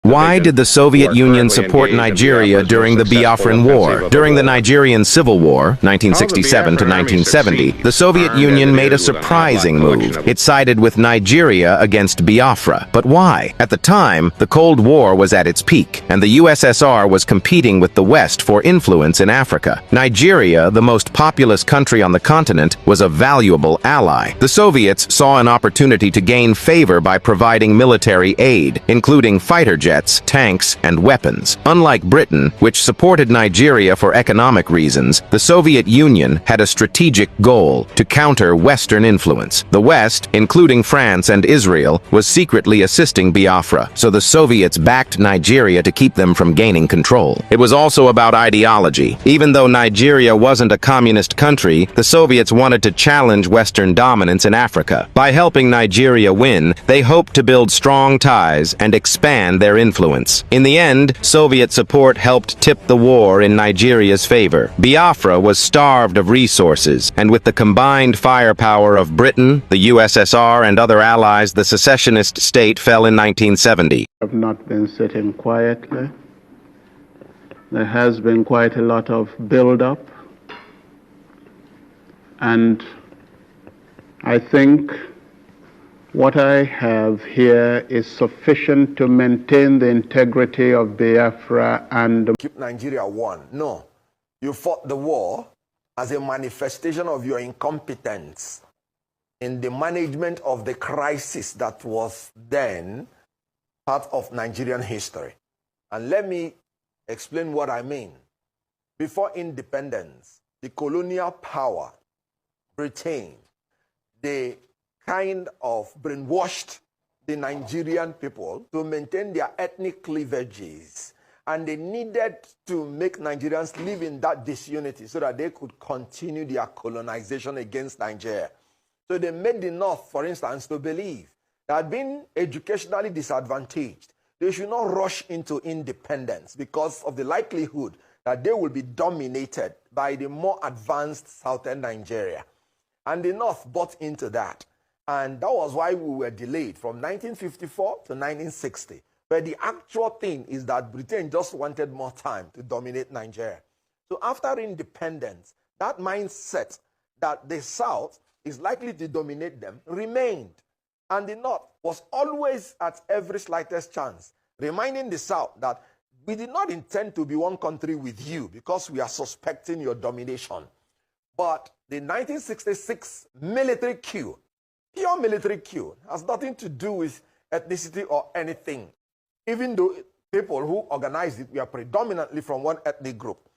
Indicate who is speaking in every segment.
Speaker 1: Why did the Soviet Union support Nigeria during the Biafran War? During the Nigerian Civil War, 1967 to 1970, the Soviet Union made a surprising move. It sided with Nigeria against Biafra. But why? At the time, the Cold War was at its peak, and the USSR was competing with the West for influence in Africa. Nigeria, the most populous country on the continent, was a valuable ally. The Soviets saw an opportunity to gain favor by providing military aid, including fighter jets, tanks, and weapons. Unlike Britain, which supported Nigeria for economic reasons, the Soviet Union had a strategic goal to counter Western influence. The West, including France and Israel, was secretly assisting Biafra, so the Soviets backed Nigeria to keep them from gaining control. It was also about ideology. Even though Nigeria wasn't a communist country, the Soviets wanted to challenge Western dominance in Africa. By helping Nigeria win, they hoped to build strong ties and expand their influence. In the end, Soviet support helped tip the war in Nigeria's favor. Biafra was starved of resources, and with the combined firepower of Britain, the USSR, and other allies, the secessionist state fell in 1970.
Speaker 2: Have not been sitting quietly. There has been quite a lot of build-up, and I think what I have here is sufficient to maintain the integrity of Biafra and
Speaker 3: keep Nigeria one. No, you fought the war as a manifestation of your incompetence in the management of the crisis that was then part of Nigerian history. And let me explain what I mean. Before independence, the colonial power, Britain, they kind of brainwashed the Nigerian people to maintain their ethnic cleavages, and they needed to make Nigerians live in that disunity so that they could continue their colonization against Nigeria. So they made the North, for instance, to believe that being educationally disadvantaged, they should not rush into independence because of the likelihood that they will be dominated by the more advanced southern Nigeria. And the North bought into that. And that was why we were delayed from 1954 to 1960. But the actual thing is that Britain just wanted more time to dominate Nigeria. So after independence, that mindset that the South is likely to dominate them remained. And the North was always at every slightest chance, reminding the South that we did not intend to be one country with you because we are suspecting your domination. But the 1966 military coup, pure military coup, has nothing to do with ethnicity or anything. Even though people who organized it were predominantly from one ethnic group.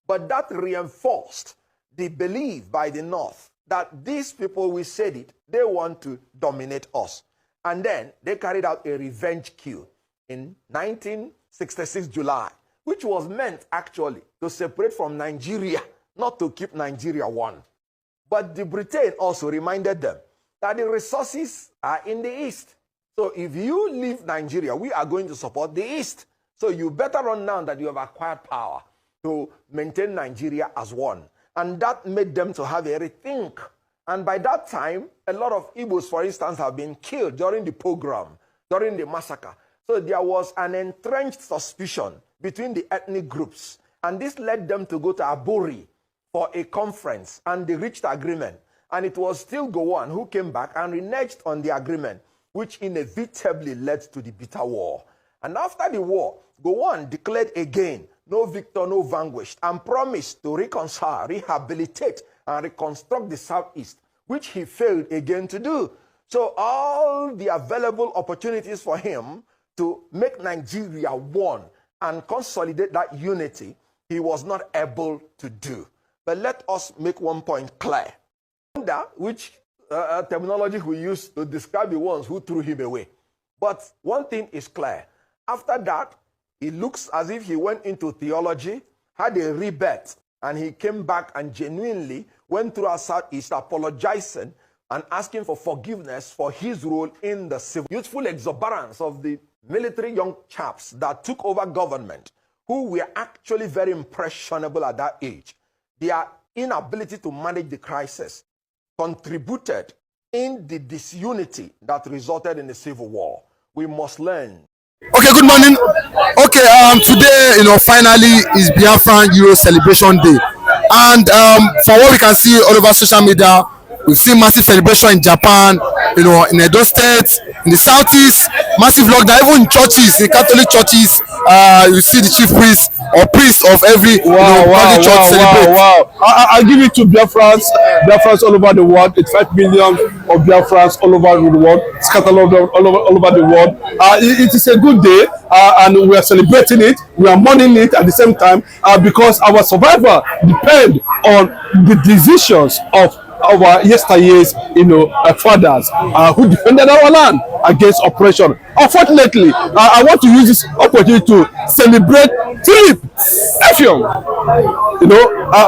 Speaker 3: But that reinforced the belief by the North that these people, we said it, they want to dominate us. And then they carried out a revenge coup in 1966 July, which was meant actually to separate from Nigeria, not to keep Nigeria one. But the Britain also reminded them that the resources are in the East. So if you leave Nigeria, we are going to support the East. So you better run now that you have acquired power to maintain Nigeria as one. And that made them to have a rethink. And by that time, a lot of Igbos, for instance, have been killed during the pogrom, during the massacre. So there was an entrenched suspicion between the ethnic groups. And this led them to go to Aburi for a conference, and they reached agreement. And it was still Gowon who came back and reneged on the agreement, which inevitably led to the bitter war. And after the war, Gowon declared again, no victor, no vanquished, and promised to reconcile, rehabilitate, and reconstruct the Southeast, which he failed again to do. So all the available opportunities for him to make Nigeria one and consolidate that unity, he was not able to do. But let us make one point clear. Which terminology we use to describe the ones who threw him away. But one thing is clear. After that, it looks as if he went into theology, had a rebirth, and he came back and genuinely went through our Southeast apologizing and asking for forgiveness for his role in the civil. Youthful exuberance of the military young chaps that took over government, who were actually very impressionable at that age. Their inability to manage the crisis contributed in the disunity that resulted in the civil war. We must learn
Speaker 4: Okay, good morning. Okay, today, finally is Biafran Euro Celebration Day, and from what we can see all over social media, we've seen massive celebration in Japan, in Edo State, in the southeast, massive lockdown, even in churches, in Catholic churches. You see the chief priest or priest of every church celebrate.
Speaker 5: I give it to Biafrans all over the world. It's 5 million of Biafrans all over the world, scattered all over the world. It is a good day, and we are celebrating it. We are mourning it at the same time, because our survival depend on the decisions of our yesteryears, fathers who defended our land against oppression. Unfortunately, I want to use this opportunity to celebrate Philip Effiong,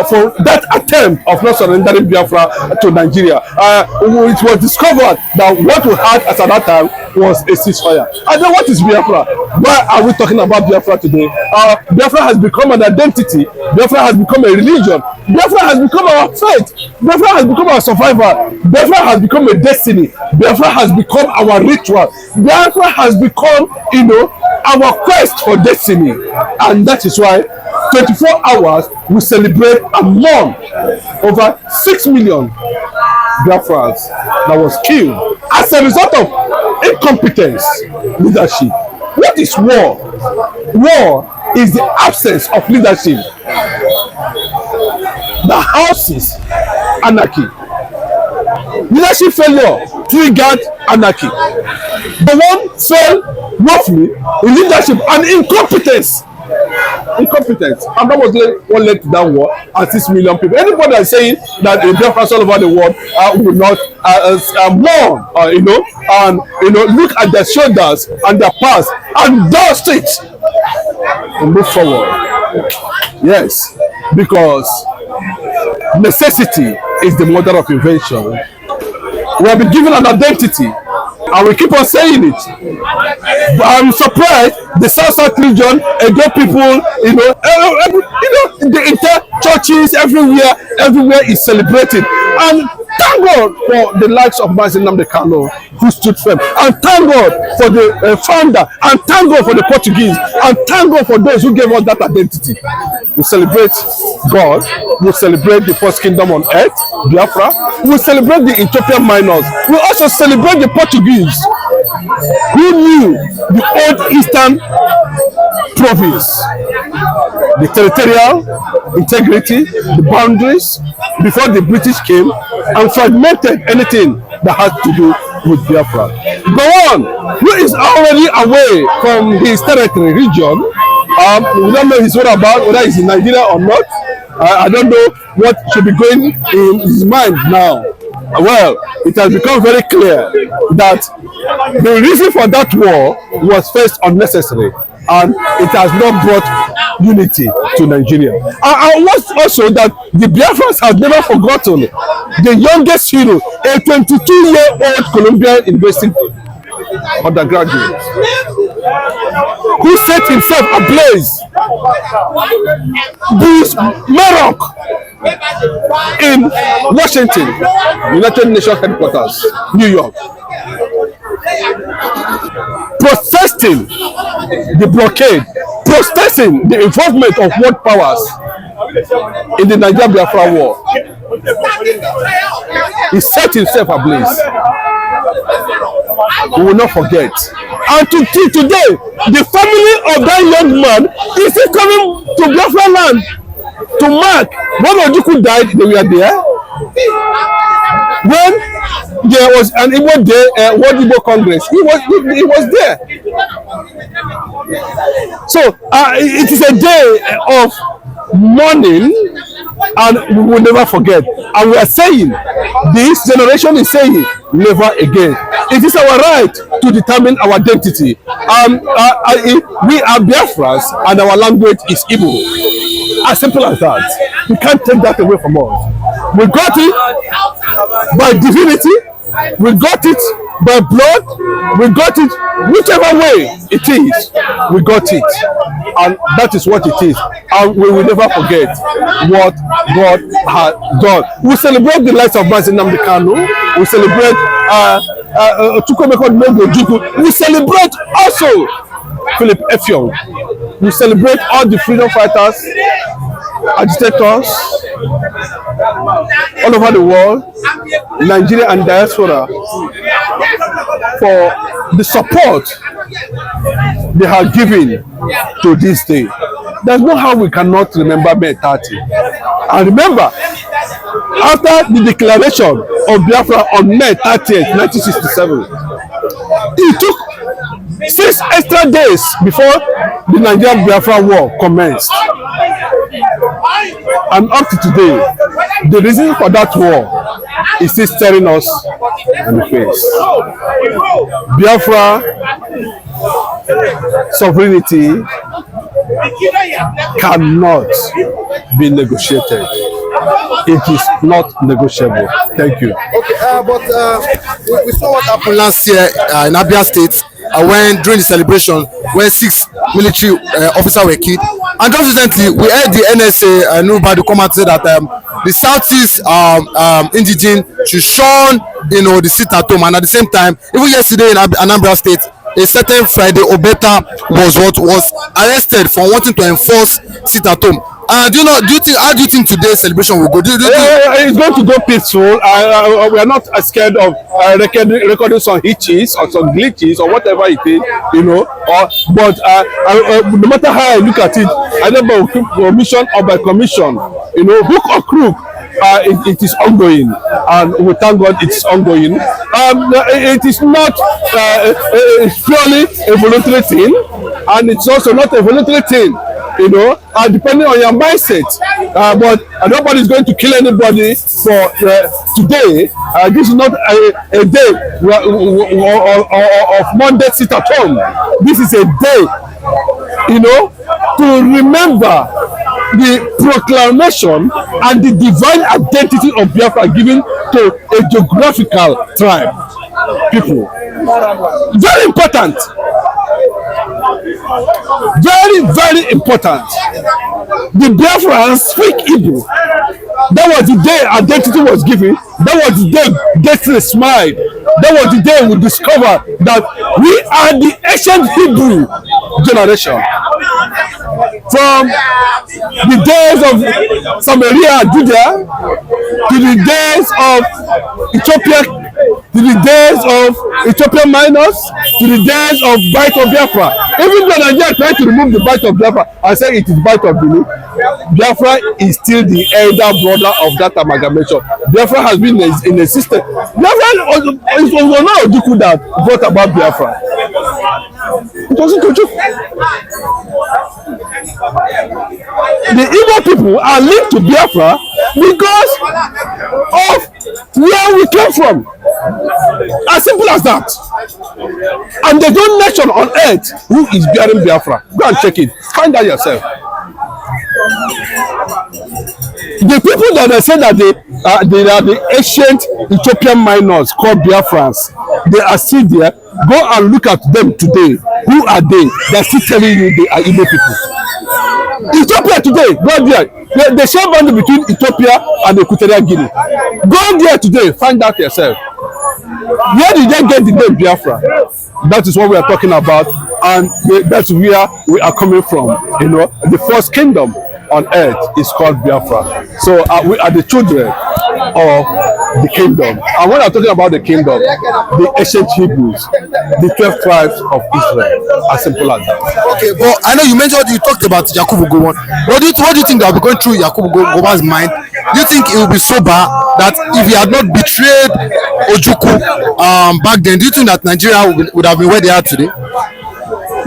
Speaker 5: for that attempt of not surrendering Biafra to Nigeria. It was discovered that what we had at that time was a ceasefire. And then what is Biafra? Why are we talking about Biafra today? Biafra has become an identity. Biafra has become a religion. Biafra has become our faith. Biafra has become our survival. Biafra has become a destiny. Biafra has become our ritual. Biafra has become, our quest for destiny. And that is why 24 hours we celebrate and mourn over 6 million Biafrans that was killed as a result of incompetence leadership. What is war? War is the absence of leadership that houses anarchy. Leadership failure triggered anarchy. The one fell roughly in leadership and incompetence. And that was what led to that war and 6 million people. Anybody that is saying that the Biafrans all over the world will not mourn, and look at their shoulders and their past and dust it and move forward. Yes, because necessity is the mother of invention. We have been given an identity, and we keep on saying it. But I'm surprised the South region, Edo people, the entire churches everywhere is celebrating. And thank God for the likes of Mazinam Kanu, who stood firm. And thank God for the founder. And thank God for the Portuguese. And thank God for those who gave us that identity. We celebrate God. We celebrate the first kingdom on earth, Biafra. We celebrate the Ethiopian miners. We also celebrate the Portuguese, who knew the old Eastern province, the territorial integrity, the boundaries, before the British came and fragmented anything that had to do with Biafra. Gowon, who is already away from his territory region, we don't know his whereabouts, whether he's in Nigeria or not. I don't know what should be going in his mind now. Well, it has become very clear that the reason for that war was first unnecessary, and it has not brought unity to Nigeria. I want also that the Biafrans have never forgotten the youngest hero, a 22-year-old Colombian university undergraduate, who set himself ablaze, Bruce Merrock, in Washington, United Nations headquarters, New York, protesting the blockade, protesting the involvement of world powers in the Nigeria-Biafra war. He set himself ablaze. We will not forget. And today, the family of that young man is still coming to Biafra land to mark. When Ojukwu died, they were there. When there was an Igbo Day, World Igbo Congress, he was there. So it is a day of mourning, and we will never forget. And we are saying, this generation is saying, never again. It is our right to determine our identity. We are Biafrans, and our language is Igbo. As simple as that. You can't take that away from us. We got it by divinity. We got it by blood. We got it whichever way it is. We got it, and that is what it is. And we will never forget what God had done. We celebrate the lives of Mazinam Kanu. We celebrate we celebrate also Philip Effiong. We celebrate all the freedom fighters, agitators all over the world, Nigeria and diaspora, for the support they have given to this day. There's no how we cannot remember May 30. And remember, after the declaration of Biafra on May 30th, 1967, it took 6 extra days before the Nigerian Biafra war commenced. And up to today, the reason for that war is still staring us in the face. Biafra sovereignty cannot be negotiated. It is not negotiable. Thank you.
Speaker 4: Okay, but we saw what happened last year in Abia State when during the celebration when 6 military officers were killed. And just recently, we heard the NSA Nubadu come out and say that the Southeast indigene should shun, the sit at home. And at the same time, even yesterday in Anambra State, a certain Friday Obeta was arrested for wanting to enforce sit at home. How do you think today's celebration will go?
Speaker 5: It's going to go peaceful. We are not scared of recording some hitches or some glitches or whatever it is, but no matter how I look at it, either by commission or by commission, hook or crook, it is ongoing, and we thank God it's ongoing. It is not purely a voluntary thing, and it's also not a voluntary thing. Depending on your mindset, but nobody is going to kill anybody for today. This is not a day of Monday sit at home. This is a day, to remember the proclamation and the divine identity of Biafra given to a geographical tribe, people. Very important. Very, very important. The Biafrans speak Igbo. That was the day identity was given. That was the day destiny smiled. That was the day we discovered that we are the ancient Hebrew generation. From the days of Samaria and Judea to the days of Ethiopia, to the days of Ethiopian miners, to the days of Bite of Biafra. Even though Nigeria tried to remove the Bite of Biafra and say it is Bite of Benin, Biafra is still the elder brother of that amalgamation. Biafra has been in the system. Biafra was not Ojuku that brought about Biafra. It wasn't Ojuku. The Igbo people are linked to Biafra because of where we came from. As simple as that. And there's no nation on earth who is bearing Biafra. Go and check it. Find out yourself. The people that they say that they are the ancient Ethiopian miners called Biafrans, they are still there. Go and look at them today. Who are they? They're still telling you they are Igbo people. Ethiopia today, go there. They share boundary between Ethiopia and Equatorial Guinea. Go there today, find out yourself. Where did they get the name Biafra? That is what we are talking about, and that's where we are coming from. The first kingdom on earth is called Biafra. So we are the children of the kingdom. And when I'm talking about the kingdom, the ancient Hebrews, the 12 tribes of Israel, as simple as that.
Speaker 4: Okay, but I know you talked about Yakubu Gowon. What do you think that will be going through Yakubu Gowon's mind? Do you think it will be sober that if he had not betrayed Ojukwu back then, do you think that Nigeria would have been where they are today?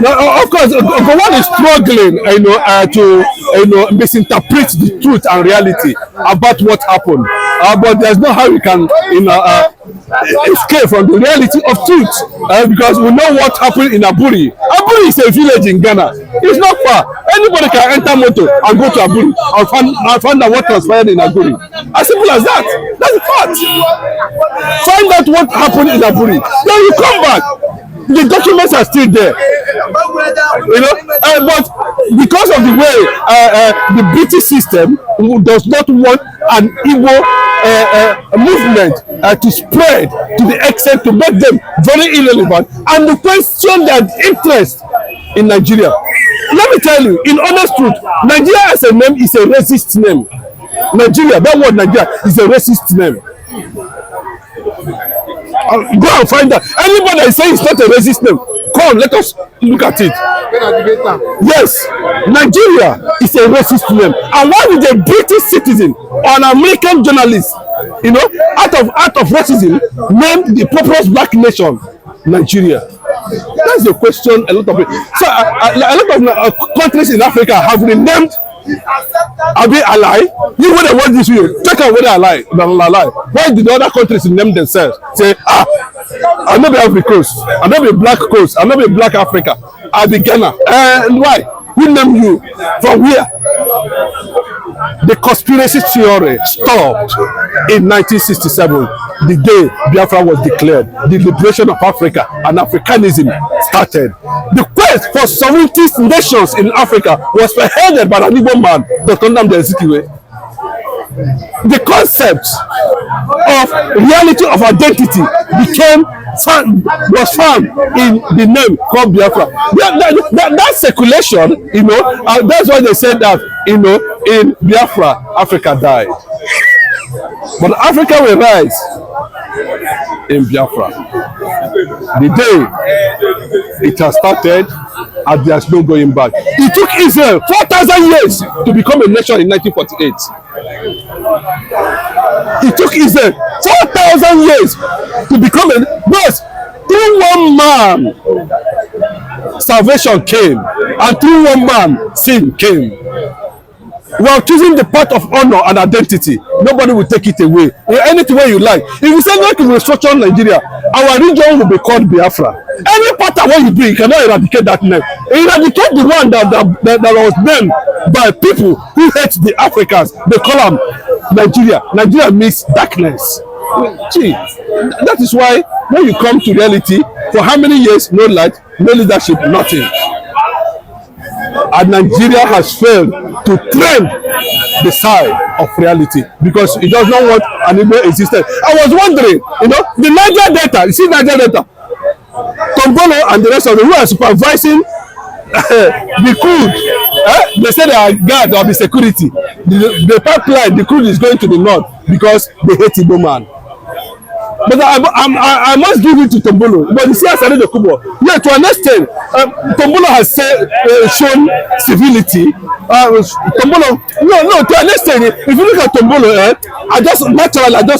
Speaker 5: Now, of course, Gowon is struggling, to misinterpret the truth and reality about what happened. But there's no how we can, escape from the reality of truth, because we know what happened in Aburi. Aburi is a village in Ghana. It's not far. Anybody can enter motor and go to Aburi and find out what transpired in Aburi. As simple as that. That's the fact. Find out what happened in Aburi. Then you come back. The documents are still there, but because of the way the British system does not want an Igbo movement to spread to the extent to make them very irrelevant and to question their interest in Nigeria. Let me tell you, in honest truth, Nigeria as a name is a racist name. Nigeria, that word Nigeria is a racist name. Go and find that. Anybody that is saying it's not a racist name, come, let us look at it. Yes, Nigeria is a racist name. And why did a British citizen or an American journalist, you know, out of racism, name the populous black nation Nigeria? That's the question a lot of people. So a lot of countries in Africa have renamed. Are they alive? You when they watch this video, check out whether they are alive. Why did the other countries name themselves? Say, I'm not be Africa Coast, I'm not be Black Coast, I'm not be Black Africa, I'll be Ghana. And why? Who named you? From where? The conspiracy theory stopped in 1967, the day Biafra was declared, the liberation of Africa and Africanism started. The quest for 70 nations in Africa was spearheaded by an igbo man, Dr. Nnamdi Azikiwe. The concept of reality of identity was found in the name called Biafra. That speculation, you know, that's why they said that, you know, in Biafra, Africa died. But Africa will rise in Biafra. The day it has started, and there's no going back. It took Israel 4,000 years to become a nation in 1948. It took Israel 4,000 years to become a nation. But through one man, salvation came, and through one man, sin came. We are choosing the path of honor and identity. Nobody will take it away. Anything way you like. If you say like we restructure Nigeria, our region will be called Biafra. Any part of what you do, you cannot eradicate that name. Eradicate the one that was named by people who hate the Africans. They call them Nigeria. Nigeria means darkness. See, that is why when you come to reality, for how many years, no light, no leadership, nothing. And Nigeria has failed to trend the side of reality because it does not want an Igbo existence. I was wondering, you know, the Niger Delta, you see Niger Delta, Tombolo and the rest of them who are supervising the crude, they say they are guard or the security. The pipeline, the crude is going to the north because they hate Igbo man. But I must give it to Tombolo. But you see, as I read the Kubo, yeah, to an extent, Tombolo has shown civility. Tombolo, no, to an extent, if you look at Tombolo, I just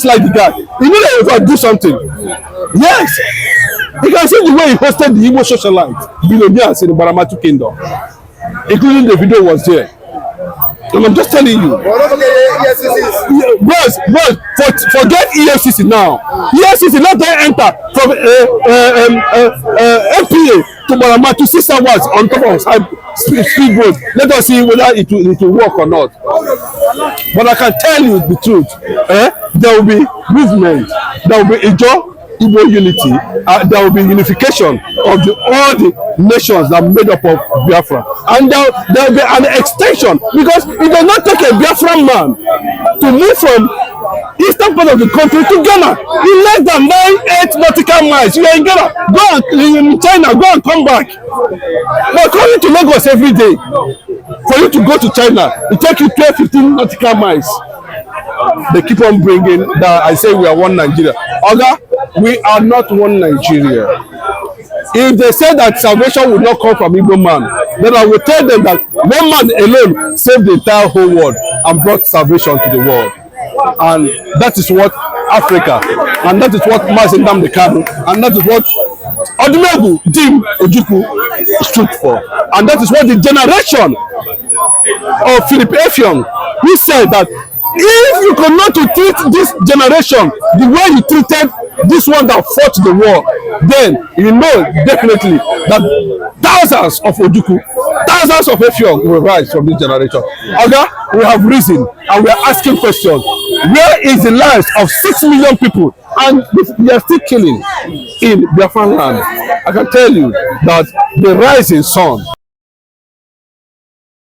Speaker 5: like the guy. You know that if I do something, yes, you can see the way he hosted the Igbo socialite billionaires in the Baramatu Kingdom, including the video was there. And I'm just telling you, bros, forget EFCC now. EFCC let them enter from MPA to Barama to 6 hours on top of speed road. Let us see whether it will work or not. But I can tell you the truth. There will be movement. There will be a job. Igbo unity, there will be unification of all the nations that made up of Biafra, and there will be an extension because it does not take a Biafran man to move from eastern part of the country to Ghana in less than 9-8 nautical miles. You are in Ghana, go in China, go and come back. But coming to Lagos every day for you to go to China, it takes you 12-15 nautical miles. They keep on bringing that I say we are one Nigeria. Oga, we are not one Nigeria. If they say that salvation will not come from Igbo man, then I will tell them that one man alone saved the entire whole world and brought salvation to the world. And that is what Africa, and that is what Nnamdi Kanu, and that is what Odumegwu Jim Ojukwu stood for. And that is what the generation of Philip Effiong, who said that if you could not to treat this generation the way you treated this one that fought the war, then you know definitely that thousands of Ojukwu, thousands of Effiong will rise from this generation. Okay, we have risen and we are asking questions. Where is the lives of 6 million people? And they are still killing in Biafran land. I can tell you that the rising sun